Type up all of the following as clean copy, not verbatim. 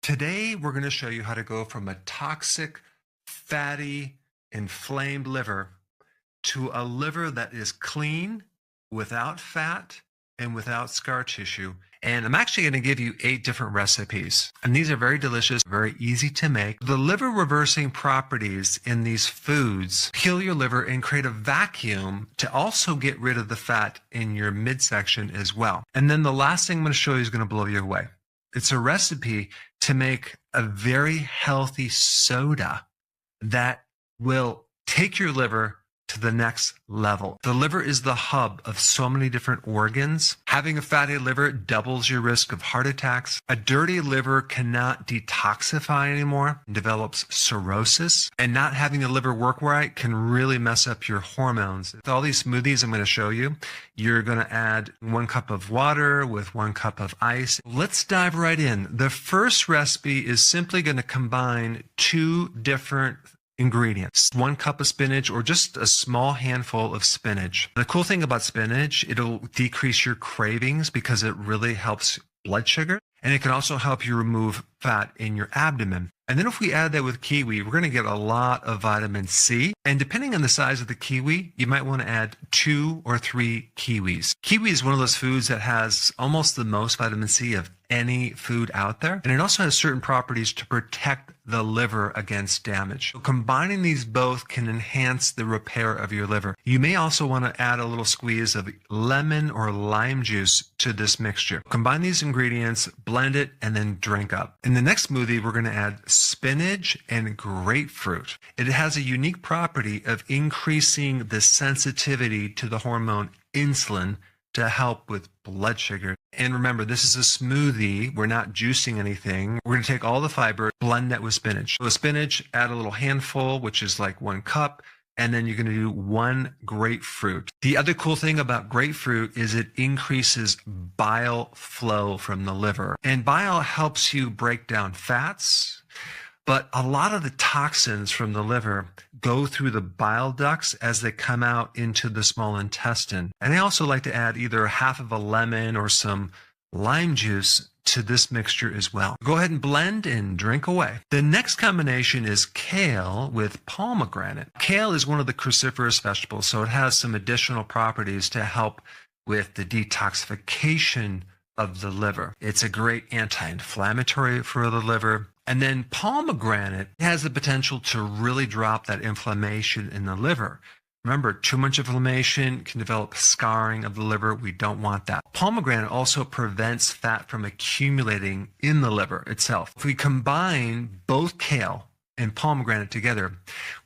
Today, we're going to show you how to go from a toxic, fatty, inflamed liver to a liver that is clean, without fat, and without scar tissue. And I'm actually going to give you 8 different recipes. And these are very delicious, very easy to make. The liver reversing properties in these foods heal your liver and create a vacuum to also get rid of the fat in your midsection as well. And then the last thing I'm going to show you is going to blow you away. It's a recipe to make a very healthy soda that will take your liver to the next level. The liver is the hub of so many different organs. Having a fatty liver doubles your risk of heart attacks. A dirty liver cannot detoxify anymore and develops cirrhosis. And not having the liver work right can really mess up your hormones. With all these smoothies I'm going to show you, you're going to add 1 cup of water with 1 cup of ice. Let's dive right in. The first recipe is simply going to combine 2 different ingredients. 1 cup of spinach or just a small handful of spinach. The cool thing about spinach, it'll decrease your cravings because it really helps blood sugar, and it can also help you remove fat in your abdomen. And then if we add that with kiwi, we're going to get a lot of vitamin C. And depending on the size of the kiwi, you might want to add 2 or 3 kiwis. Kiwi is one of those foods that has almost the most vitamin C of any food out there. And it also has certain properties to protect the liver against damage. So combining these both can enhance the repair of your liver. You may also want to add a little squeeze of lemon or lime juice to this mixture. Combine these ingredients, blend it, and then drink up. In the next smoothie, we're going to add spinach and grapefruit. It has a unique property of increasing the sensitivity to the hormone insulin to help with blood sugar. And remember, this is a smoothie. We're not juicing anything. We're going to take all the fiber, blend that with spinach. So spinach, add a little handful, which is like 1 cup. And then you're going to do 1 grapefruit. The other cool thing about grapefruit is it increases bile flow from the liver. And bile helps you break down fats. But a lot of the toxins from the liver go through the bile ducts as they come out into the small intestine. And I also like to add either half of a lemon or some lime juice to this mixture as well. Go ahead and blend and drink away. The next combination is kale with pomegranate. Kale is one of the cruciferous vegetables, so it has some additional properties to help with the detoxification of the liver. It's a great anti-inflammatory for the liver. And then pomegranate has the potential to really drop that inflammation in the liver. Remember, too much inflammation can develop scarring of the liver. We don't want that. Pomegranate also prevents fat from accumulating in the liver itself. If we combine both kale and pomegranate together,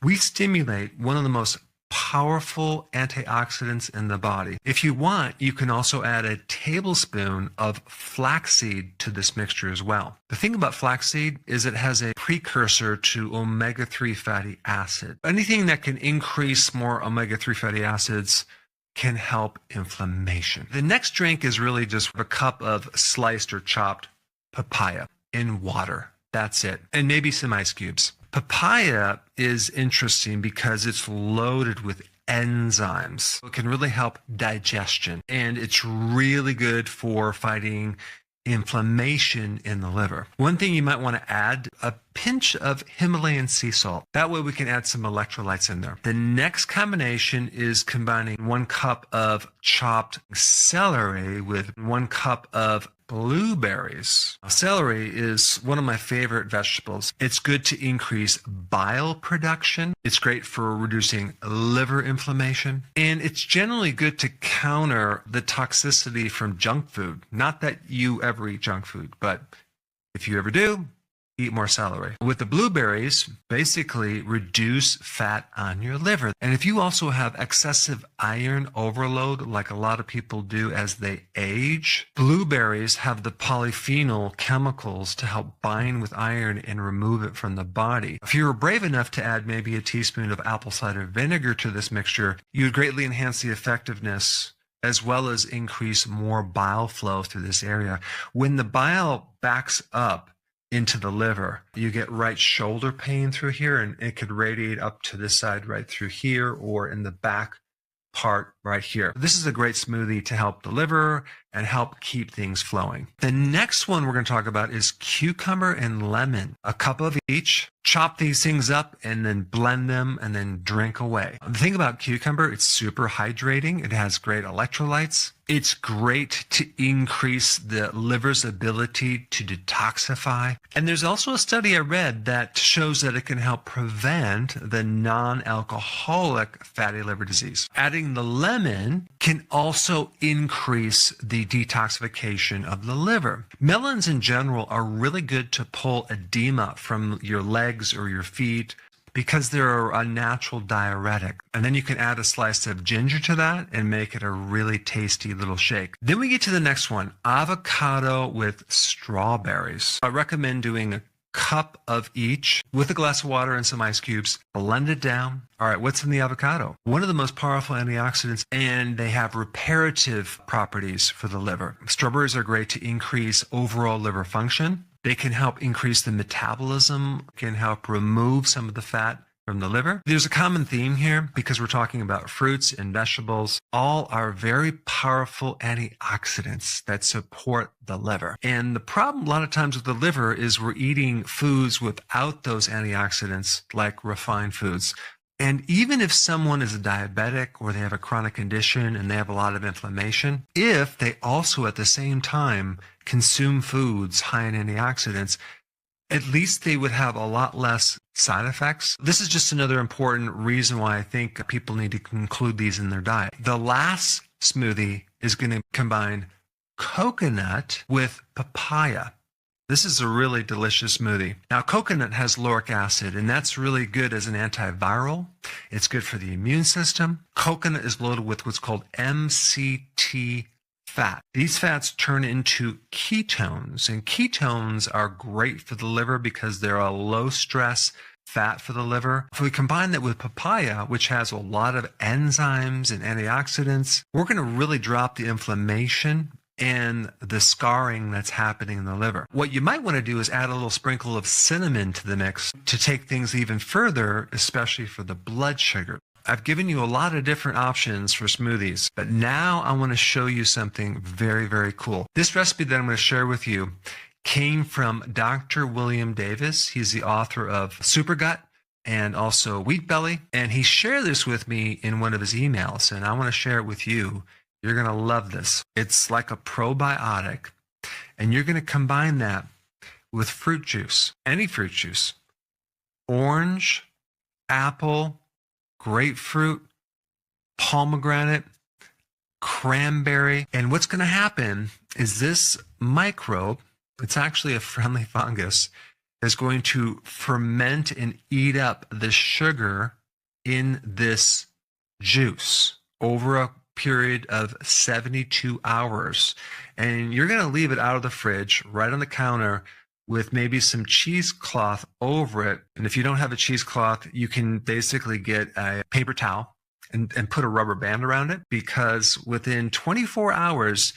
we stimulate one of the most powerful antioxidants in the body. If you want, you can also add a tablespoon of flaxseed to this mixture as well. The thing about flaxseed is it has a precursor to omega-3 fatty acid. Anything that can increase more omega-3 fatty acids can help inflammation. The next drink is really just a cup of sliced or chopped papaya in water. That's it. And maybe some ice cubes. Papaya is interesting because it's loaded with enzymes. It can really help digestion, and it's really good for fighting inflammation in the liver. One thing you might want to add, a pinch of Himalayan sea salt. That way we can add some electrolytes in there. The next combination is combining 1 cup of chopped celery with 1 cup of blueberries. Celery is one of my favorite vegetables. It's good to increase bile production. It's great for reducing liver inflammation. And it's generally good to counter the toxicity from junk food. Not that you ever eat junk food, but if you ever do, eat more celery. With the blueberries, basically reduce fat on your liver. And if you also have excessive iron overload, like a lot of people do as they age, blueberries have the polyphenol chemicals to help bind with iron and remove it from the body. If you were brave enough to add maybe a teaspoon of apple cider vinegar to this mixture, you would greatly enhance the effectiveness as well as increase more bile flow through this area. When the bile backs up into the liver, you get right shoulder pain through here, and it could radiate up to this side right through here or in the back part right here. This is a great smoothie to help the liver and help keep things flowing. The next one we're going to talk about is cucumber and lemon. A cup of each. Chop these things up and then blend them and then drink away. The thing about cucumber, it's super hydrating. It has great electrolytes. It's great to increase the liver's ability to detoxify. And there's also a study I read that shows that it can help prevent the non-alcoholic fatty liver disease. Adding the lemon can also increase the detoxification of the liver. Melons in general are really good to pull edema from your legs or your feet because they're a natural diuretic. And then you can add a slice of ginger to that and make it a really tasty little shake. Then we get to the next one, avocado with strawberries. I recommend doing a cup of each with a glass of water and some ice cubes. Blend it down. All right, what's in the avocado? One of the most powerful antioxidants, and they have reparative properties for the liver. Strawberries are great to increase overall liver function. They can help increase the metabolism, can help remove some of the fat from the liver. There's a common theme here because we're talking about fruits and vegetables. All are very powerful antioxidants that support the liver. And the problem a lot of times with the liver is we're eating foods without those antioxidants, like refined foods. And even if someone is a diabetic or they have a chronic condition and they have a lot of inflammation, if they also at the same time consume foods high in antioxidants, at least they would have a lot less side effects. This is just another important reason why I think people need to include these in their diet. The last smoothie is going to combine coconut with papaya. This is a really delicious smoothie. Now, coconut has lauric acid, and that's really good as an antiviral. It's good for the immune system. Coconut is loaded with what's called MCT fat. These fats turn into ketones, and ketones are great for the liver because they're a low-stress fat for the liver. If we combine that with papaya, which has a lot of enzymes and antioxidants, we're going to really drop the inflammation and the scarring that's happening in the liver. What you might want to do is add a little sprinkle of cinnamon to the mix to take things even further, especially for the blood sugar. I've given you a lot of different options for smoothies, but now I want to show you something very, very cool. This recipe that I'm going to share with you came from Dr. William Davis. He's the author of Supergut and also Wheat Belly, and he shared this with me in one of his emails, and I want to share it with you. You're going to love this. It's like a probiotic, and you're going to combine that with fruit juice, any fruit juice, orange, apple, grapefruit, pomegranate, cranberry. And what's going to happen is this microbe, it's actually a friendly fungus, is going to ferment and eat up the sugar in this juice over a period of 72 hours. And you're going to leave it out of the fridge, right on the counter, with maybe some cheesecloth over it. And if you don't have a cheesecloth, you can basically get a paper towel and put a rubber band around it, because within 24 hours,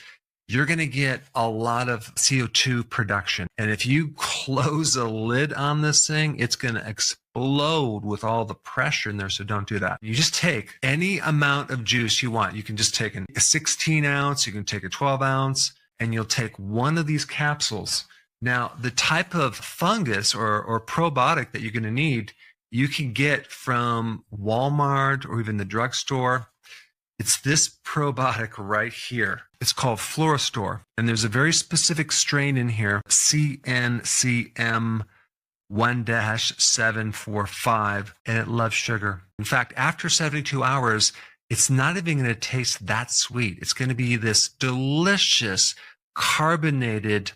you're going to get a lot of CO2 production. And if you close a lid on this thing, it's going to explode with all the pressure in there. So don't do that. You just take any amount of juice you want. You can just take a 16 ounce, you can take a 12 ounce, and you'll take one of these capsules. Now, the type of fungus or probiotic that you're going to need, you can get from Walmart or even the drugstore. It's this probiotic right here. It's called Floristore. And there's a very specific strain in here, CNCM 1-745, and it loves sugar. In fact, after 72 hours, it's not even going to taste that sweet. It's going to be this delicious, carbonated,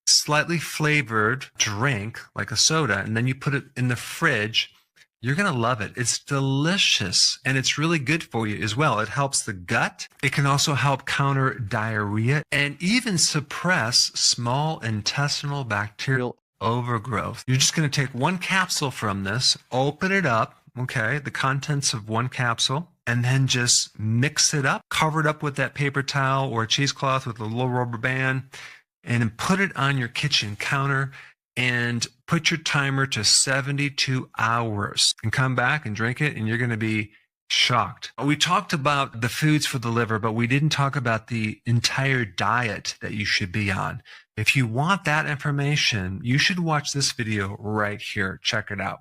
slightly flavored drink, like a soda, and then you put it in the fridge. You're going to love it. It's delicious, and it's really good for you as well. It helps the gut. It can also help counter diarrhea and even suppress small intestinal bacterial overgrowth. You're just going to take one capsule from this, open it up, okay, the contents of one capsule, and then just mix it up, cover it up with that paper towel or a cheesecloth with a little rubber band, and then put it on your kitchen counter and put your timer to 72 hours and come back and drink it, and you're going to be shocked. We talked about the foods for the liver, but we didn't talk about the entire diet that you should be on. If you want that information, you should watch this video right here. Check it out.